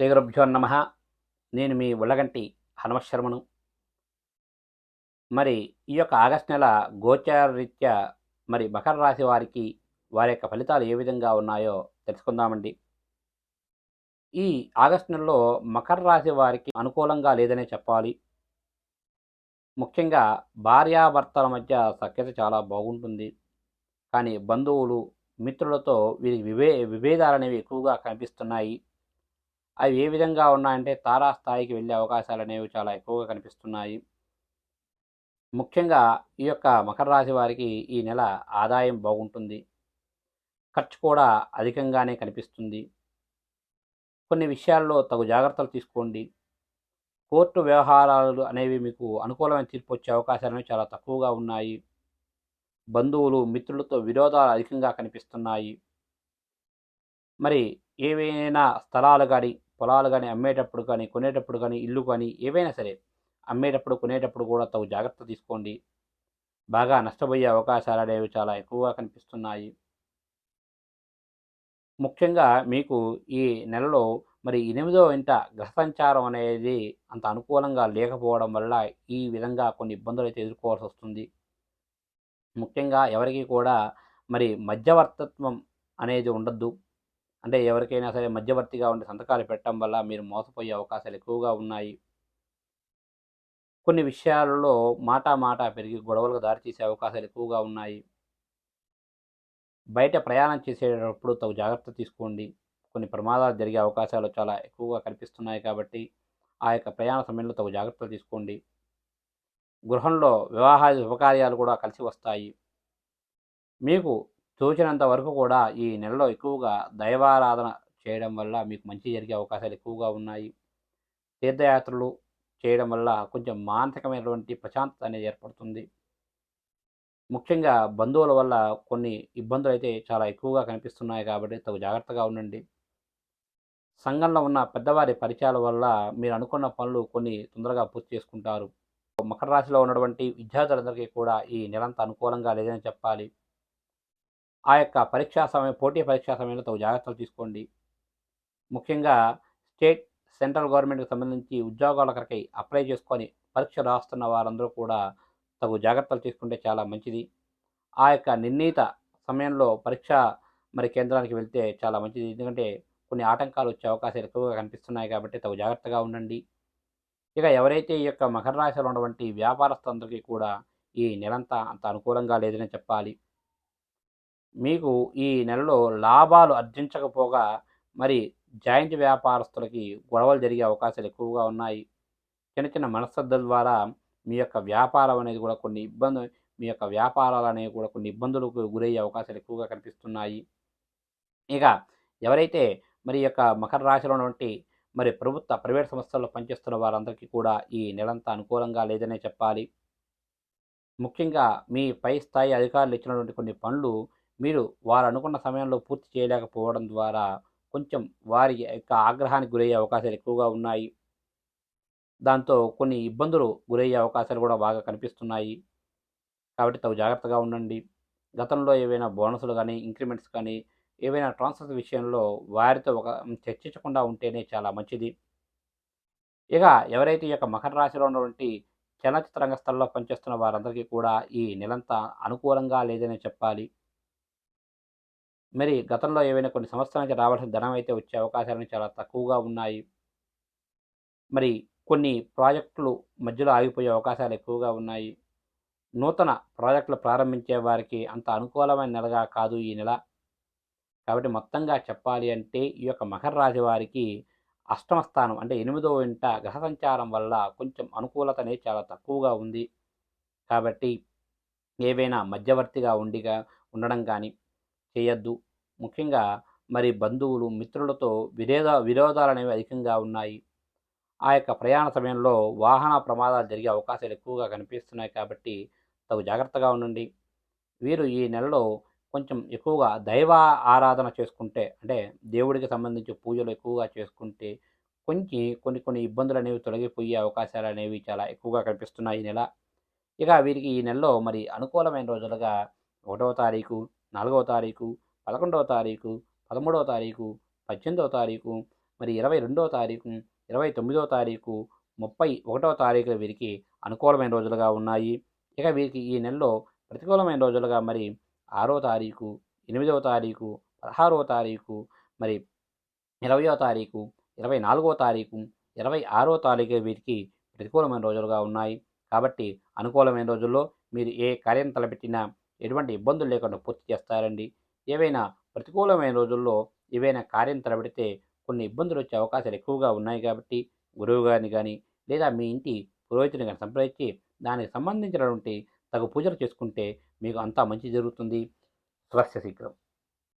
శ్రీ గురుభ్యో నమ. నేను మీ ఉళ్ళగంటి హనుమశర్మను. మరి ఈ యొక్క ఆగస్టు నెల గోచార రీత్యా మరి మకర రాశి వారికి వారి యొక్క ఫలితాలు ఏ విధంగా ఉన్నాయో తెలుసుకుందామండి. ఈ ఆగస్టు నెలలో మకర రాశి వారికి అనుకూలంగా లేదనే చెప్పాలి. ముఖ్యంగా భార్యాభర్తల మధ్య సఖ్యత చాలా బాగుంటుంది. కానీ బంధువులు, మిత్రులతో వీరికి విభేదాలనేవి ఎక్కువగా కనిపిస్తున్నాయి. అవి ఏ విధంగా ఉన్నాయంటే తారాస్థాయికి వెళ్ళే అవకాశాలనేవి చాలా ఎక్కువగా కనిపిస్తున్నాయి. ముఖ్యంగా ఈ యొక్క మకర రాశి వారికి ఈ నెల ఆదాయం బాగుంటుంది. ఖర్చు కూడా అధికంగానే కనిపిస్తుంది. కొన్ని విషయాల్లో తగు జాగ్రత్తలు తీసుకోండి. కోర్టు వ్యవహారాలు అనేవి మీకు అనుకూలమైన తీర్పు వచ్చే అవకాశాలనేవి చాలా తక్కువగా ఉన్నాయి. బంధువులు, మిత్రులతో విరోధాలు అధికంగా కనిపిస్తున్నాయి. మరి ఏవైనా స్థలాలు కానీ, పొలాలు కానీ అమ్మేటప్పుడు కానీ, కొనేటప్పుడు కానీ, ఇల్లు కానీ ఏవైనా సరే అమ్మేటప్పుడు, కొనేటప్పుడు కూడా తగు జాగ్రత్త తీసుకోండి. బాగా నష్టపోయే అవకాశాలనేవి చాలా ఎక్కువగా కనిపిస్తున్నాయి. ముఖ్యంగా మీకు ఈ నెలలో మరి 8వ ఇంట గ్రహ సంచారం అనేది అంత అనుకూలంగా లేకపోవడం వల్ల ఈ విధంగా కొన్ని ఇబ్బందులైతే ఎదుర్కోవాల్సి వస్తుంది. ముఖ్యంగా ఎవరికీ కూడా మరి మధ్యవర్తత్వం అనేది ఉండద్దు. అంటే ఎవరికైనా సరే మధ్యవర్తిగా ఉండి సంతకాలు పెట్టడం వల్ల మీరు మోసపోయే అవకాశాలు ఎక్కువగా ఉన్నాయి. కొన్ని విషయాలలో మాట పెరిగి గొడవలకు దారితీసే అవకాశాలు ఎక్కువగా ఉన్నాయి. బయట ప్రయాణం చేసేటప్పుడు తగు జాగ్రత్త తీసుకోండి. కొన్ని ప్రమాదాలు జరిగే అవకాశాలు చాలా ఎక్కువగా కనిపిస్తున్నాయి కాబట్టి ఆ యొక్క ప్రయాణ సమయంలో తగు జాగ్రత్తలు తీసుకోండి. గృహంలో వివాహాది శుభకార్యాలు కూడా కలిసి వస్తాయి. మీకు తోచినంత వరకు కూడా ఈ నెలలో ఎక్కువగా దైవారాధన చేయడం వల్ల మీకు మంచి జరిగే అవకాశాలు ఎక్కువగా ఉన్నాయి. తీర్థయాత్రలు చేయడం వల్ల కొంచెం మానసికమైనటువంటి ప్రశాంతత అనేది ఏర్పడుతుంది. ముఖ్యంగా బంధువుల వల్ల కొన్ని ఇబ్బందులు అయితే చాలా ఎక్కువగా కనిపిస్తున్నాయి కాబట్టి తగు జాగ్రత్తగా ఉండండి. సంఘంలో ఉన్న పెద్దవారి పరిచయాల వల్ల మీరు అనుకున్న పనులు కొన్ని తొందరగా పూర్తి చేసుకుంటారు. మకర రాశిలో ఉన్నటువంటి విద్యార్థులందరికీ కూడా ఈ నెలంతా అనుకూలంగా లేదని చెప్పాలి. ఆ యొక్క పోటీ పరీక్షా సమయంలో తగు జాగ్రత్తలు తీసుకోండి. ముఖ్యంగా స్టేట్, సెంట్రల్ గవర్నమెంట్కి సంబంధించి ఉద్యోగాల కొరకై అప్లై చేసుకొని పరీక్ష రాస్తున్న వారందరూ కూడా తగు జాగ్రత్తలు తీసుకుంటే చాలా మంచిది. ఆ యొక్క నిర్ణీత సమయంలో పరీక్ష కేంద్రానికి వెళ్తే చాలా మంచిది. ఎందుకంటే కొన్ని ఆటంకాలు వచ్చే అవకాశాలు ఎక్కువగా కనిపిస్తున్నాయి కాబట్టి తగు జాగ్రత్తగా ఉండండి. ఇక ఎవరైతే ఈ యొక్క మకర రాశిలో ఉన్నటువంటి వ్యాపారస్తులందరికీ కూడా ఈ నెలంతా అంత అనుకూలంగా లేదని చెప్పాలి. మీకు ఈ నెలలో లాభాలు ఆర్జించకపోగా మరి జాయింట్ వ్యాపారస్తులకి గొడవలు జరిగే అవకాశాలు ఎక్కువగా ఉన్నాయి. చిన్న చిన్న మనస్పర్ధల ద్వారా మీ యొక్క వ్యాపారం అనేది కూడా మీ యొక్క వ్యాపారాలు అనేవి కూడా కొన్ని ఇబ్బందులకు గురయ్యే అవకాశాలు ఎక్కువగా కనిపిస్తున్నాయి. ఇక ఎవరైతే మరి యొక్క మకర రాశిలో ఉన్నటువంటి మరి ప్రైవేట్ సంస్థల్లో పనిచేస్తున్న వారందరికీ కూడా ఈ నెలంతా అనుకూలంగా లేదనే చెప్పాలి. ముఖ్యంగా మీ పై స్థాయి అధికారులు ఇచ్చినటువంటి కొన్ని పనులు మీరు వారు అనుకున్న సమయంలో పూర్తి చేయలేకపోవడం ద్వారా కొంచెం వారి యొక్క ఆగ్రహానికి గురయ్యే అవకాశాలు ఎక్కువగా ఉన్నాయి. దాంతో కొన్ని ఇబ్బందులు గురయ్యే అవకాశాలు కూడా బాగా కనిపిస్తున్నాయి. కాబట్టి తగు జాగ్రత్తగా ఉండండి. గతంలో ఏవైనా బోనస్లు కానీ, ఇంక్రిమెంట్స్ కానీ, ఏవైనా ట్రాన్స్ఫర్స్ విషయంలో వారితో చర్చించకుండా ఉంటేనే చాలా మంచిది. ఇక ఎవరైతే ఈ యొక్క మకర రాశిలో ఉన్నటువంటి చలనచిత్ర రంగస్థలంలో పనిచేస్తున్న వారందరికీ కూడా ఈ నెలంతా అనుకూలంగా లేదనే చెప్పాలి. మరి గతంలో ఏవైనా కొన్ని సంవత్సరాల నుంచి రావాల్సిన ధనం అయితే వచ్చే అవకాశాలు చాలా తక్కువగా ఉన్నాయి. మరి కొన్ని ప్రాజెక్టులు మధ్యలో ఆగిపోయే అవకాశాలు ఎక్కువగా ఉన్నాయి. నూతన ప్రాజెక్టులు ప్రారంభించే వారికి అంత అనుకూలమైన నెలగా కాదు ఈ నెల. కాబట్టి మొత్తంగా చెప్పాలి అంటే ఈ యొక్క మకర రాశి వారికి అష్టమ స్థానం అంటే 8వ ఇంట గ్రహ సంచారం వల్ల కొంచెం అనుకూలత అనేది చాలా తక్కువగా ఉంది. కాబట్టి ఏవైనా మధ్యవర్తిగా ఉండడం కానీ చేయొద్దు. ముఖ్యంగా మరి బంధువులు, మిత్రులతో విరోధాలు అనేవి అధికంగా ఉన్నాయి. ఆ యొక్క ప్రయాణ సమయంలో వాహన ప్రమాదాలు జరిగే అవకాశాలు ఎక్కువగా కనిపిస్తున్నాయి కాబట్టి తగు జాగ్రత్తగా ఉండండి. వీరు ఈ నెలలో కొంచెం ఎక్కువగా దైవ ఆరాధన చేసుకుంటే అంటే దేవుడికి సంబంధించి పూజలు ఎక్కువగా చేసుకుంటే కొన్ని ఇబ్బందులు అనేవి తొలగిపోయే అవకాశాలు అనేవి చాలా ఎక్కువగా కనిపిస్తున్నాయి ఈ నెల. ఇక వీరికి ఈ నెలలో మరి అనుకూలమైన రోజులుగా 1వ తారీఖు, 4వ తారీఖు, 11వ తారీఖు, 13వ తారీఖు, 18వ తారీఖు, మరి 22వ తారీఖు, 29వ తారీఖు, 31వ తారీఖుల వీరికి అనుకూలమైన రోజులుగా ఉన్నాయి. ఇక వీరికి ఈ నెలలో ప్రతికూలమైన రోజులుగా మరి 6వ తారీఖు, 8వ తారీఖు, 16వ తారీఖు, మరి 20వ తారీఖు, 24వ తారీఖు, 26వ తారీఖు వీరికి ప్రతికూలమైన రోజులుగా ఉన్నాయి. కాబట్టి అనుకూలమైన రోజుల్లో మీరు ఏ కార్యం తలపెట్టినా ఎటువంటి ఇబ్బందులు లేకుండా పూర్తి చేస్తారండి. ఏవైనా ప్రతికూలమైన రోజుల్లో ఏవైనా కార్యం తలపెడితే కొన్ని ఇబ్బందులు వచ్చే అవకాశాలు ఎక్కువగా ఉన్నాయి కాబట్టి గురువు గారిని కానీ లేదా మీ ఇంటి పురోహితుని కానీ సంప్రదించి దానికి సంబంధించినటువంటి తగు పూజలు చేసుకుంటే మీకు అంతా మంచి జరుగుతుంది. స్వస్య శీఘ్రం.